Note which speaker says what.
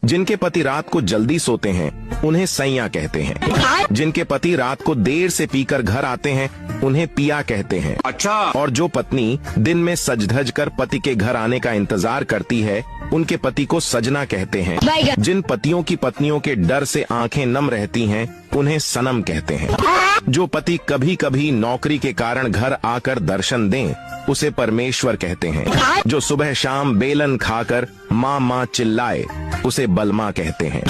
Speaker 1: जिनके पति रात को जल्दी सोते हैं उन्हें सैया कहते हैं। जिनके पति रात को देर से पीकर घर आते हैं उन्हें पिया कहते हैं।
Speaker 2: अच्छा।
Speaker 1: और जो पत्नी दिन में सज धज कर पति के घर आने का इंतजार करती है उनके पति को सजना कहते हैं। जिन पतियों की पत्नियों के डर से आंखें नम रहती हैं उन्हें सनम कहते हैं। जो पति कभी कभी नौकरी के कारण घर आकर दर्शन दें उसे परमेश्वर कहते हैं। जो सुबह शाम बेलन खाकर माँ माँ चिल्लाए उसे बलमा कहते हैं।